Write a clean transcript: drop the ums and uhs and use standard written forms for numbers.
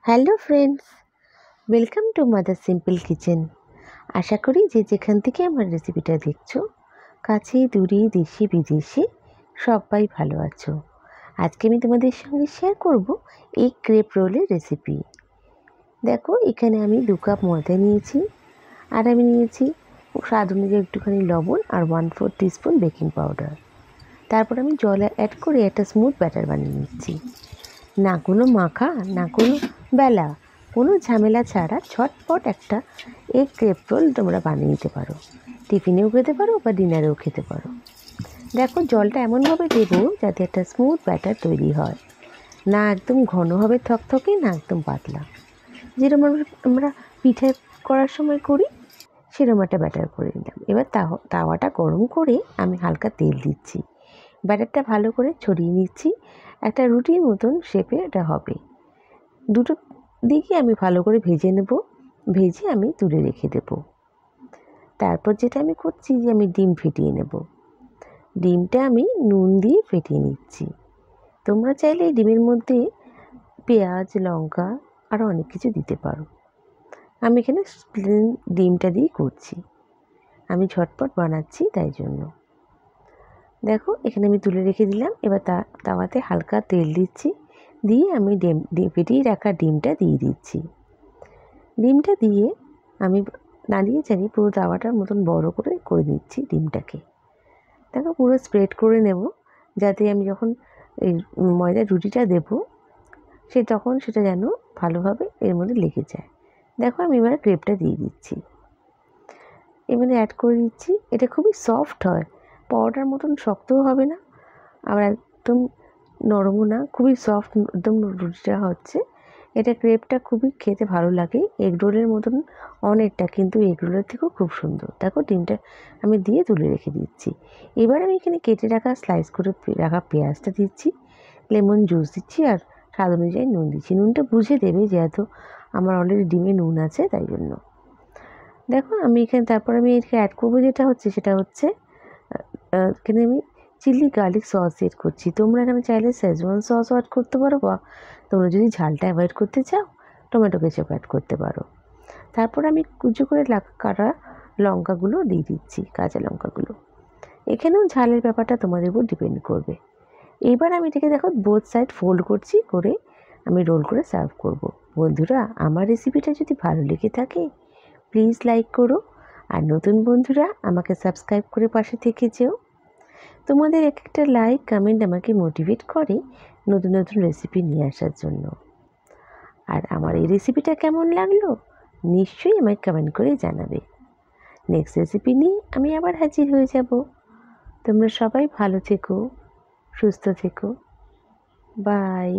Hello friends, welcome to Mother Simple Kitchen. আশা করি যে যেখান থেকে আমার রেসিপিটা দেখছো, কাছে দূরে দেশে বিদেশে সবাই ভালো আছো। আজকে আমি তোমাদের সঙ্গে শেয়ার করব এই ক্রেপ রোলের রেসিপি। দেখো, এখানে আমি 2 কাপ ময়দা নিয়েছি, আর আমি নিয়েছি স্বাদ অনুযায়ী একটুখানি লবণ আর 1/4 টিস্পুন বেকিং পাউডার। তারপর আমি জল অ্যাড করে একটা স্মুথ ব্যাটার বানিয়ে নিচ্ছি। না কোনো মাখা, না কোনো বেলা, কোনো ঝামেলা ছাড়া ঝটপট একটা এগ ক্রেপ রোল তোমরা বানিয়ে নিতে পারো। টিফিনেও খেতে পারো বা ডিনারেও খেতে পারো। দেখো, জলটা এমনভাবে দেবো যাতে একটা স্মুথ ব্যাটার তৈরি হয়, না একদম ঘন হবে থকথকে, না একদম পাতলা। যেরকম আমরা পিঠে করার সময় করি সেরকম একটা ব্যাটার করে নিলাম। এবার তাওয়াটা গরম করে আমি হালকা তেল দিচ্ছি, ব্যাটারটা ভালো করে ছড়িয়ে নিচ্ছি। একটা রুটির মতন শেপে এটা হবে। দুটো দিকই আমি ভালো করে ভেজে নেব, ভেজে আমি তুলে রেখে দেব। তারপর যেটা আমি করছি যে আমি ডিম ফেটিয়ে নেব। ডিমটা আমি নুন দিয়ে ফেটিয়ে নিচ্ছি। তোমরা চাইলে এই ডিমের মধ্যে পেঁয়াজ, লঙ্কা আরও অনেক কিছু দিতে পারো। আমি এখানে প্লেন ডিমটা দিয়েই করছি, আমি ঝটপট বানাচ্ছি তাই জন্য। দেখো, এখানে আমি তুলে রেখে দিলাম। এবার তাওয়াতে হালকা তেল দিচ্ছি, দিয়ে আমি ফেটিয়ে রাখা ডিমটা দিয়ে দিচ্ছি। ডিমটা দিয়ে আমি নাড়িয়ে চাড়িয়ে পুরো তাওয়াটার মতন বড় করে দিচ্ছি ডিমটাকে। দেখো, পুরো স্প্রেড করে নেব, যাতে আমি যখন এই ময়দার রুটিটা দেবো তখন সেটা যেন ভালোভাবে এর মধ্যে লেগে যায়। দেখো, আমি এবার ক্রেপটা দিয়ে দিচ্ছি, এবারে অ্যাড করে দিচ্ছি। এটা খুবই সফট হয়, পরোটার মতন শক্তও হবে না, আবার একদম নরমও না, খুবই সফট একদম রুটিটা হচ্ছে। এটা ক্রেপটা খুবই খেতে ভালো লাগে, এগ রোলের মতন অনেকটা, কিন্তু এগ রোলের থেকেও খুব সুন্দর। দেখো, ডিমটা আমি দিয়ে তুলে রেখে দিচ্ছি। এবার আমি এখানে কেটে রাখা স্লাইস করে রাখা পেঁয়াজটা দিচ্ছি, লেমন জুস দিচ্ছি, আর স্বাদ অনুযায়ী নুন দিচ্ছি। নুনটা বুঝে দেবে, যেহেতু আমার অলরেডি ডিমে নুন আছে তাই জন্য। দেখো, আমি এখানে তারপর আমি এখানে অ্যাড করবো সেটা হচ্ছে এখানে আমি চিলি গার্লিক সস এড করছি। তোমরা এখানে চাইলে শেজওয়ান সসও অ্যাড করতে পারো, বা তোমরা যদি ঝালটা অ্যাভয়েড করতে চাও টমেটো কেচাপ অ্যাড করতে পারো। তারপর আমি কুচি করে কাটা লঙ্কাগুলো দিয়ে দিচ্ছি, কাঁচা লঙ্কাগুলো। এখানেও ঝালের ব্যাপারটা তোমাদের উপর ডিপেন্ড করবে। এবার আমি এটাকে দেখো বোথ সাইড ফোল্ড করছি, করে আমি রোল করে সার্ভ করব। বন্ধুরা, আমার রেসিপিটা যদি ভালো লেগে থাকে প্লিজ লাইক করো, আর নতুন বন্ধুরা আমাকে সাবস্ক্রাইব করে পাশে থেকে যেও। তোমাদের এক একটা লাইক কমেন্ট আমাকে মোটিভেট করে নতুন নতুন রেসিপি নিয়ে আসার জন্য। আর আমার এই রেসিপিটা কেমন লাগলো নিশ্চয়ই আমাকে কমেন্ট করে জানাবে। নেক্সট রেসিপি নিয়ে আমি আবার হাজির হয়ে যাব। তোমরা সবাই ভালো থেকো, সুস্থ থেকো। বাই।